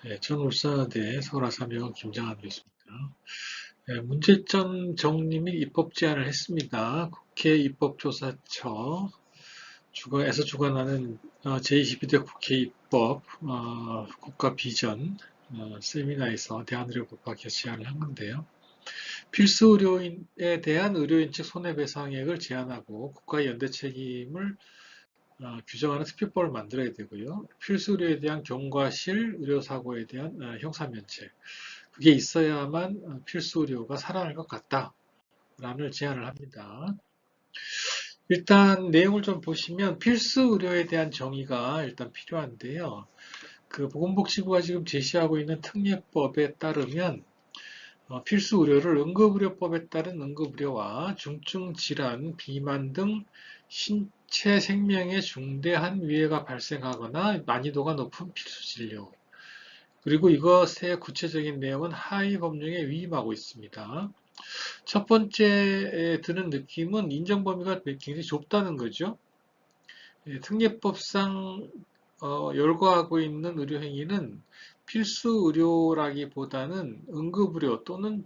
네, 전 울산대 서울아사병원 김장한 교수입니다. 네, 문제점 정리 및 입법 제안을 했습니다. 국회 입법조사처 에서 주관하는 제22대 국회 입법 국가 비전 세미나에서 대한의료법학회 제안을 한 건데요. 필수 의료인에 대한 의료인 측 손해배상액을 제한하고 국가의 연대 책임을 규정하는 특별법을 만들어야 되고요. 필수 의료에 대한 경과실 의료사고에 대한 형사면책 그게 있어야만 필수 의료가 살아날 것 같다라는 제안을 합니다. 일단 내용을 좀 보시면 필수 의료에 대한 정의가 일단 필요한데요. 그 보건복지부가 지금 제시하고 있는 특례법에 따르면 필수 의료를 응급의료법에 따른 응급의료와 중증 질환, 비만 등 신체 생명에 중대한 위해가 발생하거나 난이도가 높은 필수 진료, 그리고 이것의 구체적인 내용은 하위 법령에 위임하고 있습니다. 첫 번째 드는 느낌은 인정 범위가 굉장히 좁다는 거죠. 특례법상 열거하고 있는 의료행위는 필수 의료라기보다는 응급의료 또는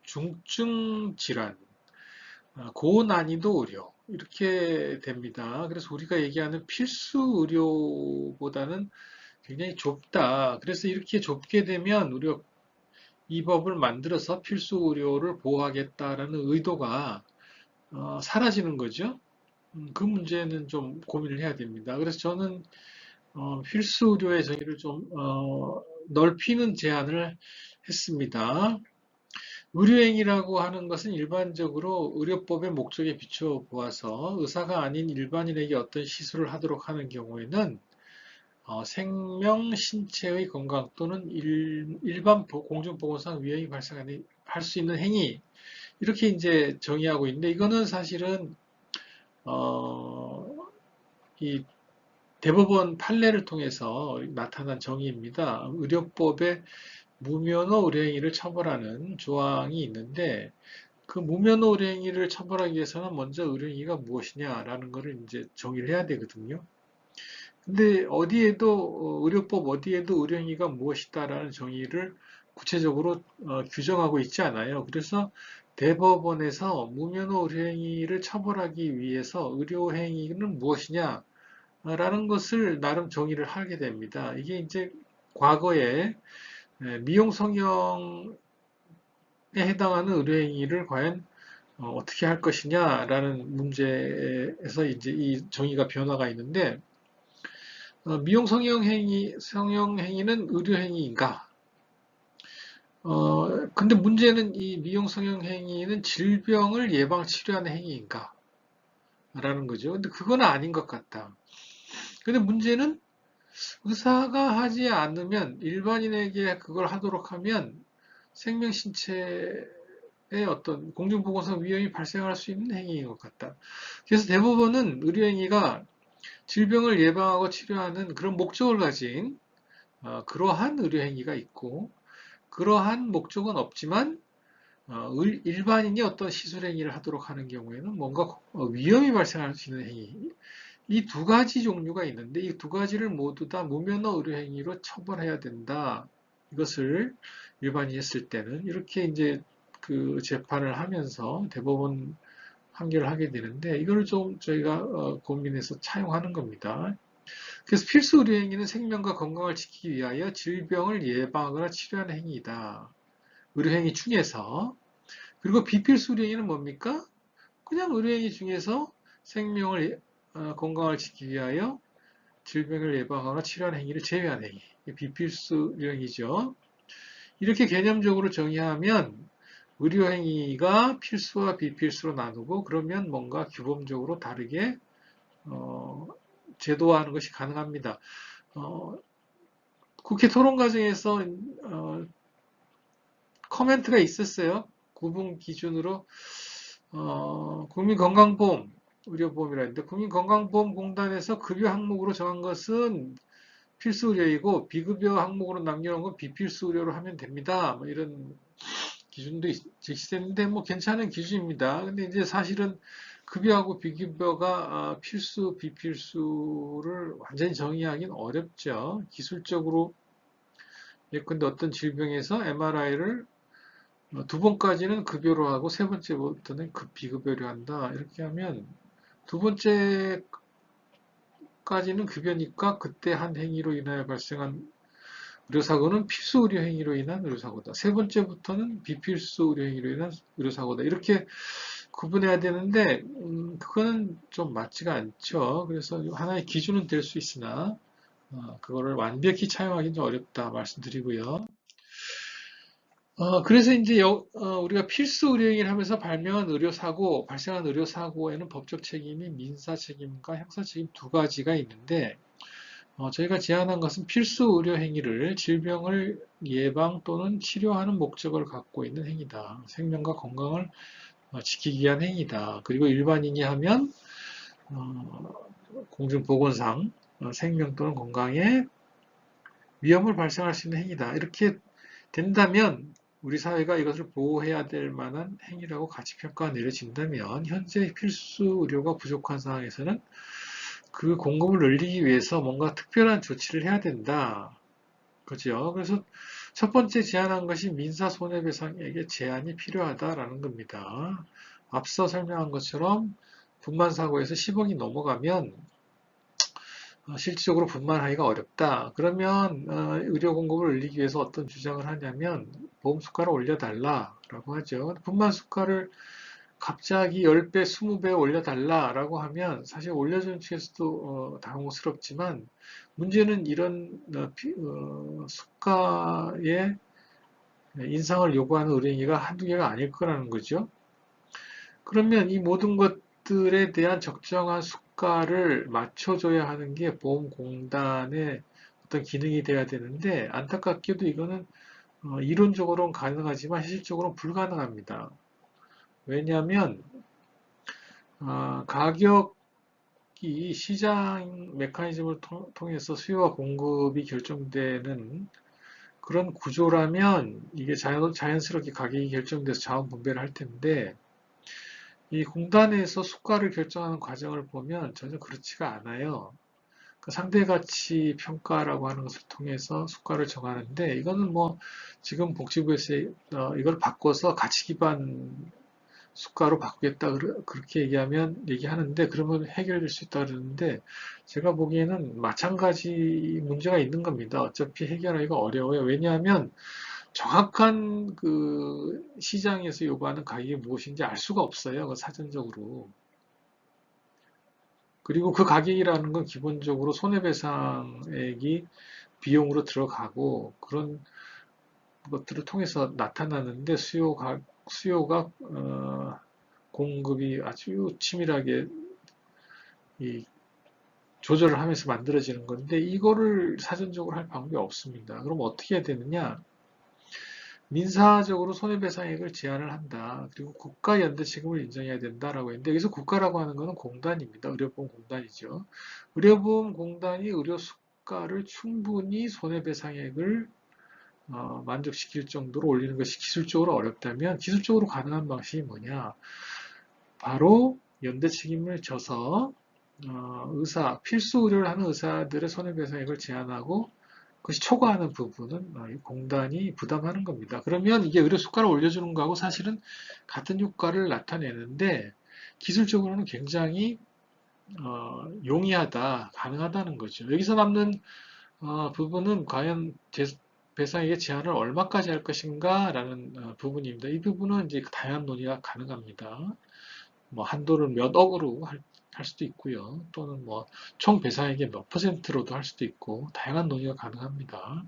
중증 질환, 고난이도 의료 이렇게 됩니다. 그래서 우리가 얘기하는 필수 의료보다는 굉장히 좁다. 그래서 이렇게 좁게 되면 우리가 이 법을 만들어서 필수 의료를 보호하겠다라는 의도가 사라지는 거죠. 그 문제는 좀 고민을 해야 됩니다. 그래서 저는 필수 의료의 정의를 좀 넓히는 제안을 했습니다. 의료행위라고 하는 것은 일반적으로 의료법의 목적에 비춰 보아서 의사가 아닌 일반인에게 어떤 시술을 하도록 하는 경우에는 생명, 신체의 건강 또는 일반 공중보건상 위험이 발생할 수 있는 행위 이렇게 이제 정의하고 있는데 이거는 사실은 이 대법원 판례를 통해서 나타난 정의입니다. 의료법에 무면허 의료행위를 처벌하는 조항이 있는데 그 무면허 의료행위를 처벌하기 위해서는 먼저 의료행위가 무엇이냐라는 것을 이제 정의를 해야 되거든요. 근데 어디에도 의료법 어디에도 의료행위가 무엇이다라는 정의를 구체적으로 규정하고 있지 않아요. 그래서 대법원에서 무면허 의료행위를 처벌하기 위해서 의료행위는 무엇이냐라는 것을 나름 정의를 하게 됩니다. 이게 이제 과거에 미용 성형에 해당하는 의료행위를 과연 어떻게 할 것이냐라는 문제에서 이제 이 정의가 변화가 있는데 미용 성형행위는 의료행위인가? 근데 문제는 이 미용 성형행위는 질병을 예방 치료하는 행위인가? 라는 거죠. 근데 그건 아닌 것 같다. 근데 문제는 의사가 하지 않으면 일반인에게 그걸 하도록 하면 생명 신체에 어떤 공중보건상 위험이 발생할 수 있는 행위인 것 같다. 그래서 대부분은 의료행위가 질병을 예방하고 치료하는 그런 목적을 가진 그러한 의료행위가 있고 그러한 목적은 없지만 일반인이 어떤 시술행위를 하도록 하는 경우에는 뭔가 위험이 발생할 수 있는 행위 이 두 가지 종류가 있는데 이 두 가지를 모두 다 무면허 의료행위로 처벌해야 된다. 이것을 일반인이 했을 때는 이렇게 이제 그 재판을 하면서 대법원 판결을 하게 되는데 이걸 좀 저희가 고민해서 차용하는 겁니다. 그래서 필수 의료행위는 생명과 건강을 지키기 위하여 질병을 예방하거나 치료하는 행위이다. 의료행위 중에서. 그리고 비필수 의료행위는 뭡니까? 그냥 의료행위 중에서 생명을 건강을 지키기 위하여 질병을 예방하거나 치료하는 행위를 제외한 행위. 비필수 의료행위죠. 이렇게 개념적으로 정의하면 의료행위가 필수와 비필수로 나누고 그러면 뭔가 규범적으로 다르게 제도화하는 것이 가능합니다. 국회 토론 과정에서 코멘트가 있었어요. 구분 기준으로 국민건강보험 의료보험이라 했는데 국민건강보험공단에서 급여 항목으로 정한 것은 필수 의료이고 비급여 항목으로 남겨놓은 건 비필수 의료로 하면 됩니다. 뭐 이런 기준도 제시됐는데 뭐 괜찮은 기준입니다. 근데 이제 사실은 급여하고 비급여가 필수, 비필수를 완전히 정의하기는 어렵죠. 기술적으로 예컨대 어떤 질병에서 MRI를 두 번까지는 급여로 하고 세 번째부터는 비급여로 한다. 이렇게 하면 두 번째까지는 급여니까 그때 한 행위로 인하여 발생한 의료사고는 필수 의료 행위로 인한 의료사고다. 세 번째부터는 비필수 의료 행위로 인한 의료사고다. 이렇게 구분해야 되는데 그거는 좀 맞지가 않죠. 그래서 하나의 기준은 될 수 있으나 그거를 완벽히 차용하기는 좀 어렵다 말씀드리고요. 그래서 이제 우리가 필수 의료행위를 하면서 발생한 의료사고에는 법적 책임이 민사 책임과 형사 책임 두 가지가 있는데, 저희가 제안한 것은 필수 의료행위를 질병을 예방 또는 치료하는 목적을 갖고 있는 행위다. 생명과 건강을 지키기 위한 행위다. 그리고 일반인이 하면, 공중보건상 생명 또는 건강에 위험을 발생할 수 있는 행위다. 이렇게 된다면 우리 사회가 이것을 보호해야 될 만한 행위라고 가치평가가 내려진다면 현재 필수 의료가 부족한 상황에서는 그 공급을 늘리기 위해서 뭔가 특별한 조치를 해야 된다. 그죠? 그래서 첫 번째 제안한 것이 민사 손해배상액의 제한이 필요하다라는 겁니다. 앞서 설명한 것처럼 분만 사고에서 10억이 넘어가면 실질적으로 분만하기가 어렵다. 그러면 의료 공급을 늘리기 위해서 어떤 주장을 하냐면 보험 수가를 올려달라라고 하죠. 분만 수가를 갑자기 10배, 20배 올려달라라고 하면 사실 올려주는 측에서도 당혹스럽지만 문제는 이런 수가의 인상을 요구하는 의료행위가 한두 개가 아닐 거라는 거죠. 그러면 이 모든 것들에 대한 적정한 수가를 맞춰줘야 하는 게 보험공단의 어떤 기능이 돼야 되는데 안타깝게도 이거는 이론적으로는 가능하지만 실질적으로는 불가능합니다. 왜냐하면 가격이 시장 메커니즘을 통해서 수요와 공급이 결정되는 그런 구조라면 이게 자연스럽게 가격이 결정돼서 자원 분배를 할 텐데 이 공단에서 수가를 결정하는 과정을 보면 전혀 그렇지가 않아요. 그 상대가치 평가라고 하는 것을 통해서 수가를 정하는데 이거는 뭐 지금 복지부에서 이걸 바꿔서 가치 기반 수가로 바꾸겠다 그렇게 얘기하는데 그러면 해결될 수 있다 그러는데 제가 보기에는 마찬가지 문제가 있는 겁니다. 어차피 해결하기가 어려워요. 왜냐하면 정확한 그 시장에서 요구하는 가격이 무엇인지 알 수가 없어요. 그 사전적으로. 그리고 그 가격이라는 건 기본적으로 손해배상액이 비용으로 들어가고 그런 것들을 통해서 나타나는데 수요가 공급이 아주 치밀하게 조절을 하면서 만들어지는 건데 이거를 사전적으로 할 방법이 없습니다. 그럼 어떻게 해야 되느냐? 민사적으로 손해배상액을 제한을 한다. 그리고 국가 연대 책임을 인정해야 된다라고 했는데 여기서 국가라고 하는 것은 공단입니다. 의료보험공단이죠. 의료보험공단이 의료 수가를 충분히 손해배상액을 만족시킬 정도로 올리는 것이 기술적으로 어렵다면 기술적으로 가능한 방식이 뭐냐? 바로 연대 책임을 져서 필수 의료를 하는 의사들의 손해배상액을 제한하고 그것이 초과하는 부분은 공단이 부담하는 겁니다. 그러면 이게 의료 수가를 올려주는 거하고 사실은 같은 효과를 나타내는데 기술적으로는 굉장히 용이하다, 가능하다는 거죠. 여기서 남는 부분은 과연 배상액의 제한을 얼마까지 할 것인가 라는 부분입니다. 이 부분은 이제 다양한 논의가 가능합니다. 뭐 한도를 몇 억으로 할 수도 있고요. 또는 뭐 총 배상액의 몇 퍼센트로도 할 수도 있고 다양한 논의가 가능합니다.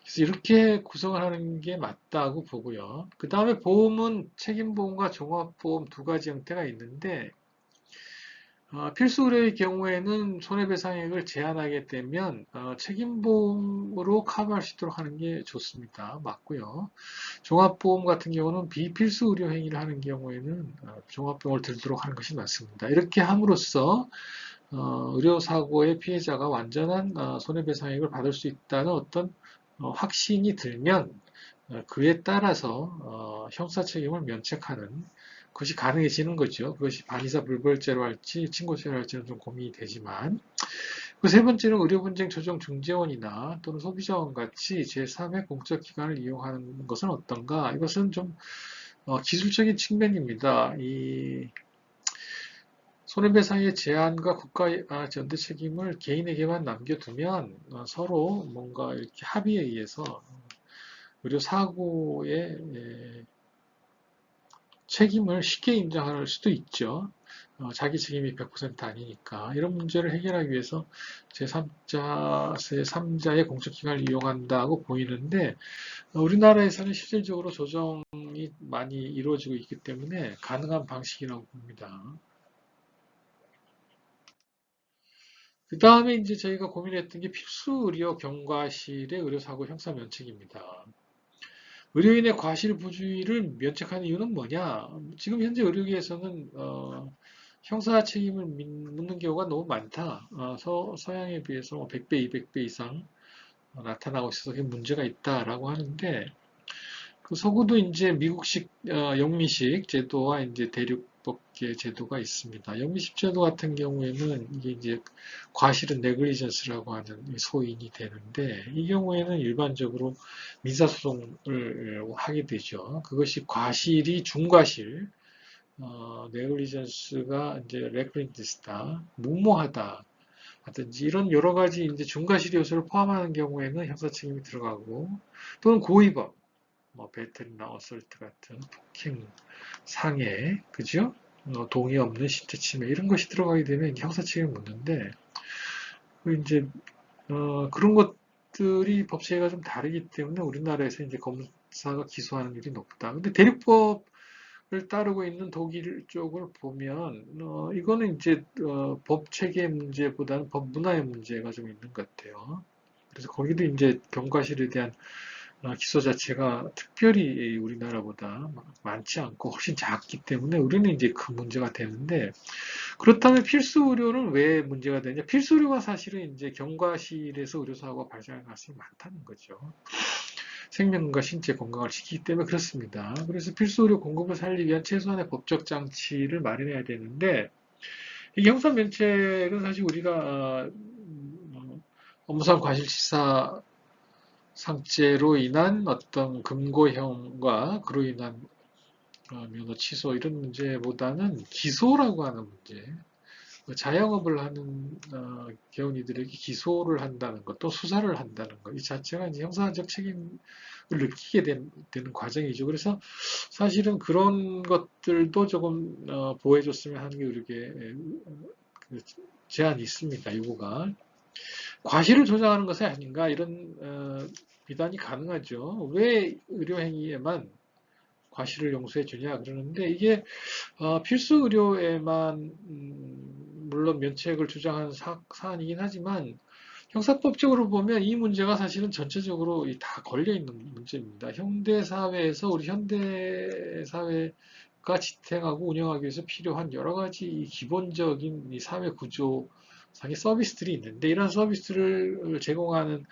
그래서 이렇게 구성을 하는 게 맞다고 보고요. 그 다음에 보험은 책임보험과 종합보험 두 가지 형태가 있는데 필수 의료의 경우에는 손해배상액을 제한하게 되면 책임보험으로 커버할 수 있도록 하는 게 좋습니다. 맞고요. 종합보험 같은 경우는 비필수 의료 행위를 하는 경우에는 종합보험을 들도록 하는 것이 맞습니다. 이렇게 함으로써 의료사고의 피해자가 완전한 손해배상액을 받을 수 있다는 어떤 확신이 들면 그에 따라서 형사책임을 면책하는 그것이 가능해지는 거죠. 그것이 반의사 불벌죄로 할지 친고죄로 할지는 좀 고민이 되지만 그 세 번째는 의료분쟁 조정 중재원이나 또는 소비자원 같이 제3의 공적 기관을 이용하는 것은 어떤가? 이것은 좀 기술적인 측면입니다. 이 손해배상의 제한과 국가 전대 책임을 개인에게만 남겨두면 서로 뭔가 이렇게 합의에 의해서 의료 사고의 책임을 쉽게 인정할 수도 있죠. 자기 책임이 100% 아니니까. 이런 문제를 해결하기 위해서 제3자의 공적기관을 이용한다고 보이는데, 우리나라에서는 실질적으로 조정이 많이 이루어지고 있기 때문에 가능한 방식이라고 봅니다. 그 다음에 이제 저희가 고민했던 게 필수 의료 경과실의 의료사고 형사 면책입니다. 의료인의 과실 부주의를 면책하는 이유는 뭐냐? 지금 현재 의료계에서는 형사 책임을 묻는 경우가 너무 많다. 서양에 비해서 100배, 200배 이상 나타나고 있어서 그게 문제가 있다라고 하는데, 그 서구도 이제 미국식 영미식 제도와 이제 대륙법계 제도가 있습니다. 영미식 제도 같은 경우에는 이게 이제 과실은 네글리전스라고 하는 소인이 되는데, 이 경우에는 일반적으로 민사소송을 하게 되죠. 그것이 과실이 중과실, 네글리전스가 이제 레클린티스다, 무모하다 하든지 이런 여러 가지 이제 중과실 요소를 포함하는 경우에는 형사 책임이 들어가고, 또는 고의범, 뭐 배틀이나 어설트 같은 폭행, 상해, 그죠? 동의 없는 신체 침해 이런 것이 들어가게 되면 형사 책임을 묻는데, 그 이제 그런 것들이 법체가 좀 다르기 때문에 우리나라에서 이제 검사가 기소하는 일이 높다. 근데 대륙법을 따르고 있는 독일 쪽을 보면 이거는 이제 법 체계 문제보다는 법 문화의 문제가 좀 있는 것 같아요. 그래서 거기도 이제 경과실에 대한 기소 자체가 특별히 우리나라보다 많지 않고 훨씬 작기 때문에 우리는 이제 그 문제가 되는데, 그렇다면 필수 의료는 왜 문제가 되냐? 필수 의료가 사실은 이제 경과실에서 의료사고가 발생할 가능성이 많다는 거죠. 생명과 신체 건강을 지키기 때문에 그렇습니다. 그래서 필수 의료 공급을 살리기 위한 최소한의 법적 장치를 마련해야 되는데, 이 형사 면책은 사실 우리가 업무상 과실치사 상죄로 인한 어떤 금고형과 그로 인한 면허 취소 이런 문제보다는 기소라고 하는 문제, 자영업을 하는 개운이들에게 기소를 한다는 것, 또 수사를 한다는 것, 이 자체가 이제 형사적 책임을 느끼게 되는 과정이죠. 그래서 사실은 그런 것들도 조금 보호해줬으면 하는 게 우리에게 그 제한이 있습니다. 요구가. 과실을 조장하는 것이 아닌가 이런 비단이 가능하죠. 왜 의료행위에만 과실을 용서해 주냐 그러는데, 이게 필수 의료에만 물론 면책을 주장하는 사안이긴 하지만 형사법적으로 보면 이 문제가 사실은 전체적으로 다 걸려 있는 문제입니다. 현대 사회에서 우리 현대 사회가 지탱하고 운영하기 위해서 필요한 여러 가지 기본적인 이 사회 구조 상의 서비스들이 있는데, 이런 서비스를 제공하는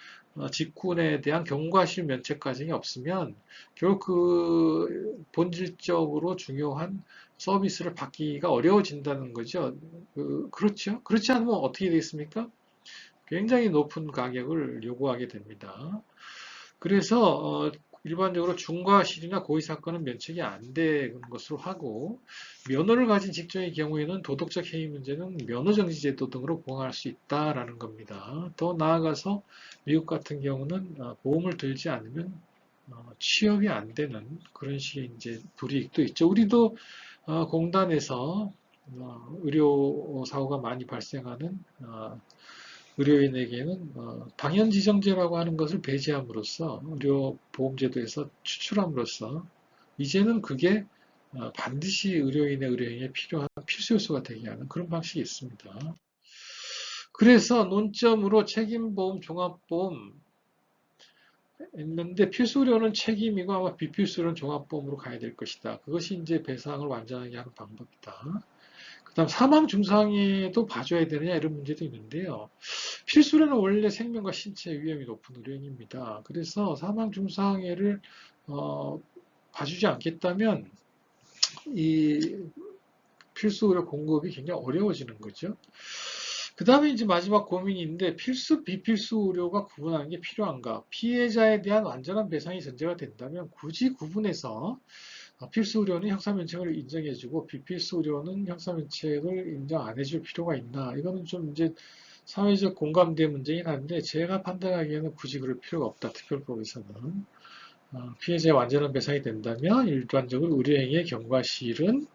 직군에 대한 경과실 면책 과정이 없으면 결국 그 본질적으로 중요한 서비스를 받기가 어려워진다는 거죠. 그렇죠. 그렇지 않으면 어떻게 되겠습니까? 굉장히 높은 가격을 요구하게 됩니다. 그래서 일반적으로 중과실이나 고의 사건은 면책이 안 되는 것으로 하고, 면허를 가진 직종의 경우에는 도덕적 해이 문제는 면허정지 제도 등으로 보강할 수 있다라는 겁니다. 더 나아가서 미국 같은 경우는 보험을 들지 않으면 취업이 안 되는 그런 식의 이제 불이익도 있죠. 우리도 공단에서 의료 사고가 많이 발생하는 의료인에게는 당연지정제라고 하는 것을 배제함으로써 의료보험제도에서 추출함으로써 이제는 그게 반드시 의료인의 의료행위에 필요한 필수 요소가 되게 하는 그런 방식이 있습니다. 그래서 논점으로 책임보험, 종합보험 했는데, 필수료는 책임이고 아마 비필수료는 종합보험으로 가야 될 것이다. 그것이 이제 배상을 완전하게 하는 방법이다. 그다음 사망 중상에도 봐줘야 되느냐 이런 문제도 있는데요. 필수료는 원래 생명과 신체 위험이 높은 의료행위입니다. 그래서 사망 중상해를 봐주지 않겠다면 이 필수 의료 공급이 굉장히 어려워지는 거죠. 그 다음에 이제 마지막 고민인데 필수, 비필수 의료가 구분하는 게 필요한가? 피해자에 대한 완전한 배상이 전제가 된다면 굳이 구분해서 필수 의료는 형사면책을 인정해주고 비필수 의료는 형사면책을 인정 안 해줄 필요가 있나? 이거는 좀 이제 사회적 공감대 문제긴 한데 제가 판단하기에는 굳이 그럴 필요가 없다. 특별법에서는. 피해자의 완전한 배상이 된다면 일반적으로 의료행위의 경과 시일은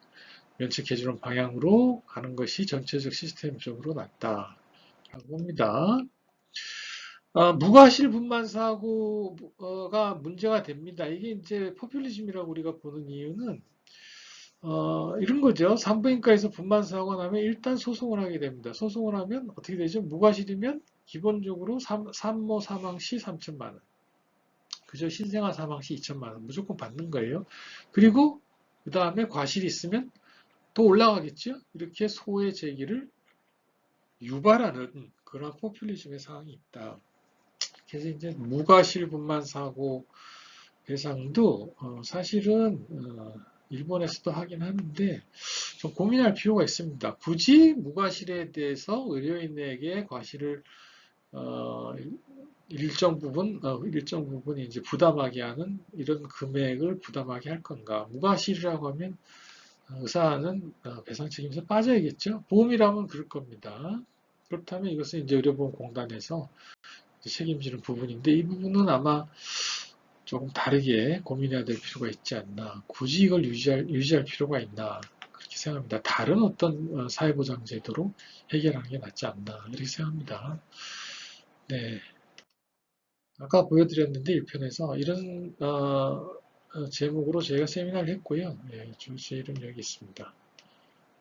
면책해주는 방향으로 가는 것이 전체적 시스템적으로 낫다라고 봅니다. 무과실분만 사고가 문제가 됩니다. 이게 이제 포퓰리즘이라고 우리가 보는 이유는 이런 거죠. 산부인과에서 분만 사고가 나면 일단 소송을 하게 됩니다. 소송을 하면 어떻게 되죠? 무과실이면 기본적으로 산모 사망 시 3천만 원. 그죠? 신생아 사망 시 2천만 원 무조건 받는 거예요. 그리고 그 다음에 과실이 있으면 더 올라가겠죠? 이렇게 소외 제기를 유발하는 그런 포퓰리즘의 상황이 있다. 그래서 이제 무과실분만 사고 배상도 사실은 일본에서도 하긴 하는데 좀 고민할 필요가 있습니다. 굳이 무과실에 대해서 의료인에게 과실을 어, 일정 부분 이제 부담하게 하는 이런 금액을 부담하게 할 건가? 무과실이라고 하면 의사는 배상 책임에서 빠져야겠죠. 보험이라면 그럴 겁니다. 그렇다면 이것은 이제 의료보험공단에서 책임지는 부분인데 이 부분은 아마 조금 다르게 고민해야 될 필요가 있지 않나. 굳이 이걸 유지할 필요가 있나. 그렇게 생각합니다. 다른 어떤 사회보장 제도로 해결하는 게 낫지 않나. 이렇게 생각합니다. 네. 아까 보여드렸는데 1편에서 이런 제목으로 저희가 세미나를 했고요. 예, 주제 이름 여기 있습니다.